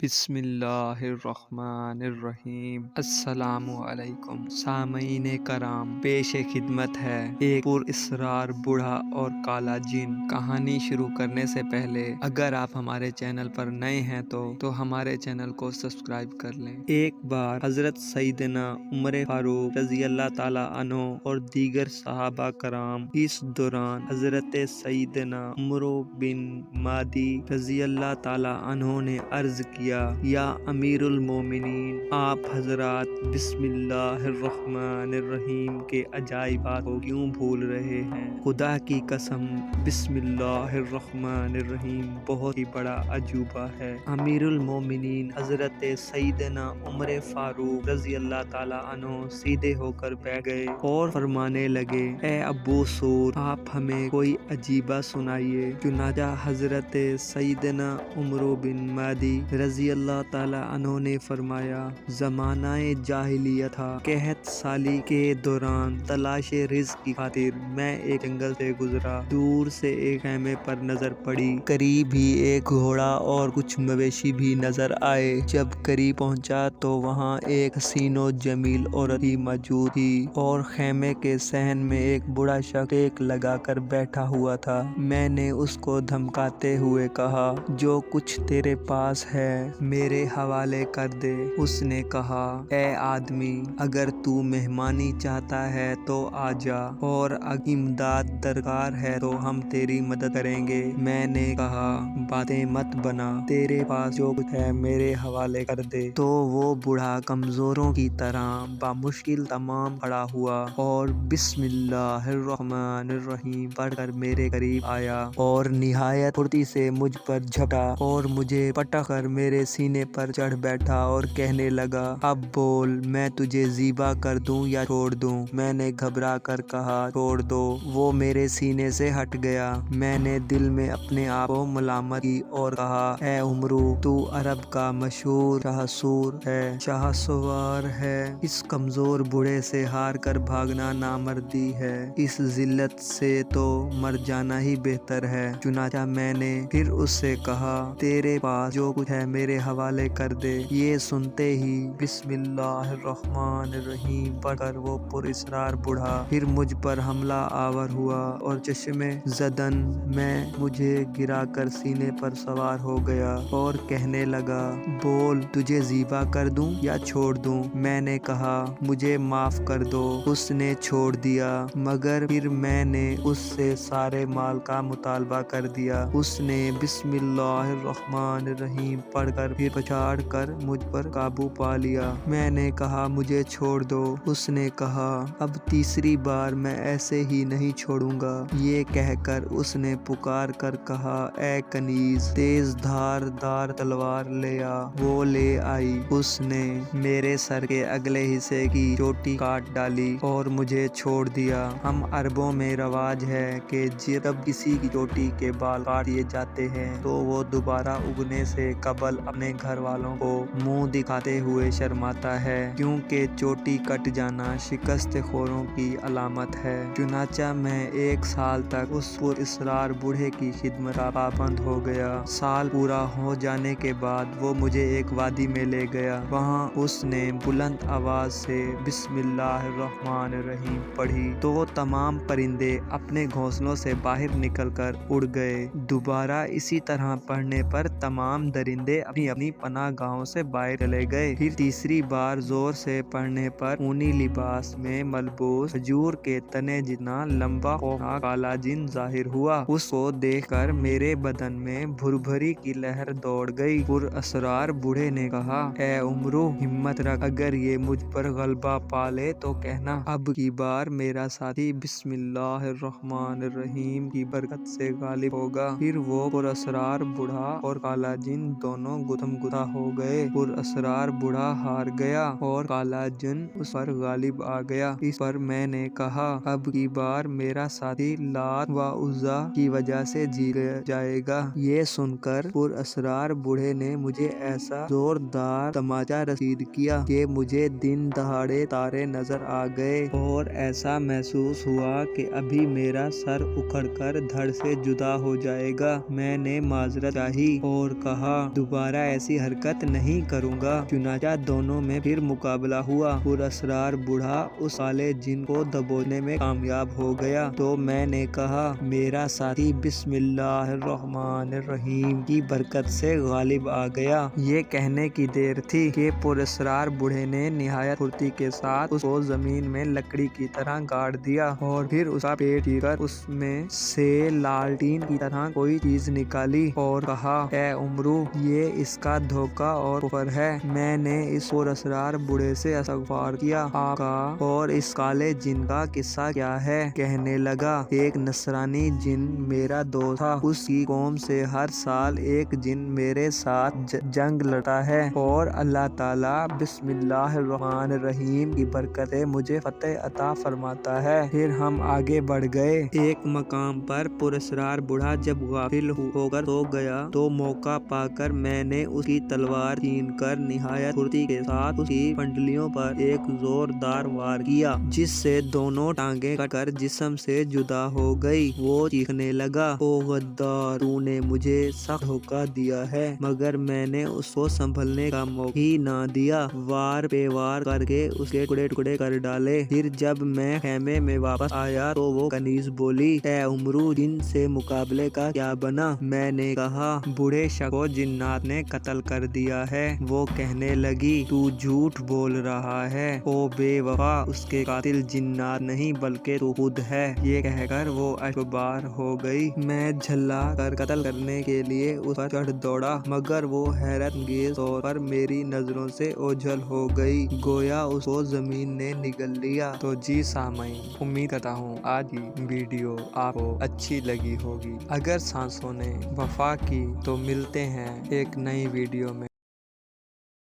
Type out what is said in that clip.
بسم اللہ الرحمن الرحیم۔ السلام علیکم سامعین کرام، پیش خدمت ہے ایک پر اسرار بوڑھا اور کالا جن۔ کہانی شروع کرنے سے پہلے اگر آپ ہمارے چینل پر نئے ہیں تو ہمارے چینل کو سبسکرائب کر لیں۔ ایک بار حضرت سیدنا عمر فاروق رضی اللہ تعالی عنہ اور دیگر صحابہ کرام اس دوران حضرت سیدنا عمر بن مادی رضی اللہ تعالی عنہ نے عرض کیا، یا امیر المومنین، آپ حضرات بسم اللہ الرحمن الرحیم کے عجائبات کو کیوں بھول رہے ہیں؟ خدا کی قسم، بسم اللہ الرحمن الرحیم بہت ہی بڑا عجوبہ ہے۔ امیر المومنین حضرت سیدنا عمر فاروق رضی اللہ تعالی عنہ سیدھے ہو کر بیٹھ گئے اور فرمانے لگے، اے ابو سعود، آپ ہمیں کوئی عجیبہ سنائیے۔ چنانچہ حضرت سیدنا عمر بن مادی رضی اللہ تعالی عنہ نے فرمایا، زمانہ جاہلیت تھا، قحط سالی کے دوران تلاش رزق کی خاطر میں ایک جنگل سے گزرا۔ دور سے ایک خیمے پر نظر پڑی، قریب ہی ایک گھوڑا اور کچھ مویشی بھی نظر آئے۔ جب قریب پہنچا تو وہاں ایک حسین و جمیل عورت بھی موجود تھی اور خیمے کے صحن میں ایک بوڑھا شخص ٹیک لگا کر بیٹھا ہوا تھا۔ میں نے اس کو دھمکاتے ہوئے کہا، جو کچھ تیرے پاس ہے میرے حوالے کر دے۔ اس نے کہا، اے آدمی، اگر تو مہمانی چاہتا ہے تو آجا، اور اگر امداد درکار ہے تو ہم تیری مدد کریں گے۔ میں نے کہا، باتیں مت بنا، تیرے پاس جو کچھ ہے میرے حوالے کر دے۔ تو وہ بوڑھا کمزوروں کی طرح بامشکل تمام کھڑا ہوا اور بسم اللہ الرحمن الرحیم پڑھ کر میرے قریب آیا اور نہایت پھرتی سے مجھ پر جھپٹا اور مجھے پٹک کر میرے سینے پر چڑھ بیٹھا اور کہنے لگا، اب بول، میں تجھے ذبح کر دوں یا چھوڑ دوں؟ میں نے گھبرا کر کہا، چھوڑ دو۔ وہ میرے سینے سے ہٹ گیا۔ میں نے دل میں اپنے آپ کو ملامت کی اور کہا، اے عمرو، تو عرب کا مشہور شاہ سوار ہے۔ اس کمزور بوڑھے سے ہار کر بھاگنا نامردی ہے۔ اس ذلت سے تو مر جانا ہی بہتر ہے۔ چنانچہ میں نے پھر اس سے کہا، تیرے پاس جو کچھ ہے میرے حوالے کر دے۔ یہ سنتے ہی بسم اللہ الرحمن الرحیم پڑھ کر وہ پر اسرار بوڑھا پھر مجھ پر حملہ آور ہوا اور چشمِ زدن میں مجھے گرا کر سینے پر سوار ہو گیا اور کہنے لگا، بول، تجھے ذبح کر دوں یا چھوڑ دوں؟ میں نے کہا، مجھے معاف کر دو۔ اس نے چھوڑ دیا، مگر پھر میں نے اس سے سارے مال کا مطالبہ کر دیا۔ اس نے بسم اللہ الرحمن الرحیم پڑھ کر پھر پچھاڑ کر مجھ پر قابو پا لیا۔ میں نے کہا، مجھے چھوڑ دو۔ اس نے کہا، اب تیسری بار میں ایسے ہی نہیں چھوڑوں گا۔ یہ کہہ کر اس نے پکار کر کہا، اے کنیز، تیز دھار دار تلوار لے آ۔ وہ لے آئی۔ اس نے میرے سر کے اگلے حصے کی چوٹی کاٹ ڈالی اور مجھے چھوڑ دیا۔ ہم عربوں میں رواج ہے کہ جب کسی کی چوٹی کے بال کاٹ دیے جاتے ہیں تو وہ دوبارہ اگنے سے قبل اپنے گھر والوں کو منہ دکھاتے ہوئے شرماتا ہے، کیونکہ چوٹی کٹ جانا شکست خوروں کی علامت ہے۔ چنانچہ میں 1 سال تک اس پر اسرار بوڑھے کی خدمت کا پابند ہو گیا۔ سال پورا ہو جانے کے بعد وہ مجھے ایک وادی میں لے گیا۔ وہاں اس نے بلند آواز سے بسم اللہ الرحمن الرحیم پڑھی تو تمام پرندے اپنے گھونسلوں سے باہر نکل کر اڑ گئے۔ دوبارہ اسی طرح پڑھنے پر تمام درندے اپنی اپنی پناہ گاہوں سے باہر چلے گئے۔ پھر تیسری بار زور سے پڑھنے پر اونی لباس میں ملبوس کھجور کے تنے جتنا لمبا خوفناک کالا جن ظاہر ہوا۔ اس کو دیکھ کر میرے بدن میں بھربھری کی لہر دوڑ گئی۔ پر اسرار بوڑھے نے کہا، اے عمرو، ہمت رکھ، اگر یہ مجھ پر غلبہ پا لے تو کہنا، اب کی بار میرا ساتھی بسم اللہ الرحمن الرحیم کی برکت سے غالب ہوگا۔ پھر وہ پر اسرار بوڑھا اور کالا جن دونوں گتھم گتھا ہو گئے۔ پر اسرار بوڑھا ہار گیا اور کالا جن اس پر غالب آ گیا۔ اس پر میں نے کہا، اب کی بار میرا ساتھی لات و عزیٰ کی وجہ سے جیت جائے گا۔ یہ سن کر پر اسرار بوڑھے نے مجھے ایسا زوردار تماچا رسید کیا کہ مجھے دن دہاڑے تارے نظر آ گئے اور ایسا محسوس ہوا کہ ابھی میرا سر اکھڑ کر دھڑ سے جدا ہو جائے گا۔ میں نے معذرت چاہی اور کہا، دوبارہ دوبارہ ایسی حرکت نہیں کروں گا۔ چنانچہ دونوں میں پھر مقابلہ ہوا۔ پراسرار بوڑھا اس کالے جن کو دبوچنے میں کامیاب ہو گیا تو میں نے کہا میرا ساتھی بسم اللہ الرحمن الرحیم کی برکت سے غالب آ گیا۔ یہ کہنے کی دیر تھی کہ پراسرار بوڑھے نے نہایت پھرتی کے ساتھ اس کو زمین میں لکڑی کی طرح گاڑ دیا اور پھر اس کا پیٹ چیر کر اس میں سے لالٹین کی طرح کوئی چیز نکالی اور کہا اے عمرو یہ اس کا دھوکہ اور کفر ہے۔ میں نے اس پراسرار بوڑھے سے استغفار کیا آپ کا اور اس کالے جن کا قصہ کیا ہے؟ کہنے لگا ایک نصرانی جن میرا دوست تھا، اس کی قوم سے ہر سال ایک جن میرے ساتھ جنگ لڑتا ہے اور اللہ تعالیٰ بسم اللہ الرحمن الرحیم کی برکت سے مجھے فتح عطا فرماتا ہے۔ پھر ہم آگے بڑھ گئے۔ ایک مقام پر پراسرار بوڑھا جب غافل ہو کر سو گیا تو موقع پا کر میں نے اس کی تلوار چھین کر نہایت پھرتی کے ساتھ اس کی پنڈلیوں پر ایک زوردار وار کیا جس سے دونوں ٹانگیں کٹ کر جسم سے جدا ہو گئی۔ وہ چیخنے لگا او غدار تو نے مجھے سخت دھوکہ دیا ہے، مگر میں نے اس کو سنبھلنے کا موقع ہی نہ دیا، وار پہ وار کر کے اس کے ٹکڑے ٹکڑے کر ڈالے۔ پھر جب میں خیمے میں واپس آیا تو وہ کنیز بولی اے عمرو جن سے مقابلے کا کیا بنا؟ میں نے کہا بوڑھے شخص کو جنات نے قتل کر دیا ہے۔ وہ کہنے لگی تو جھوٹ بول رہا ہے، او بے وفا اس کے قاتل جنات نہیں بلکہ تو خود ہے۔ یہ کہہ کر وہ اشکبار ہو گئی۔ میں جھلا کر قتل کرنے کے لیے اس پر چڑھ دوڑا مگر وہ حیرت انگیز طور پر میری نظروں سے اوجھل ہو گئی گویا اس کو زمین نے نگل لیا۔ تو جی سامعین امید کرتا ہوں آج کی ویڈیو آپ کو اچھی لگی ہوگی۔ اگر سانسوں نے وفا کی تو ملتے ہیں ایک نئی ویڈیو میں۔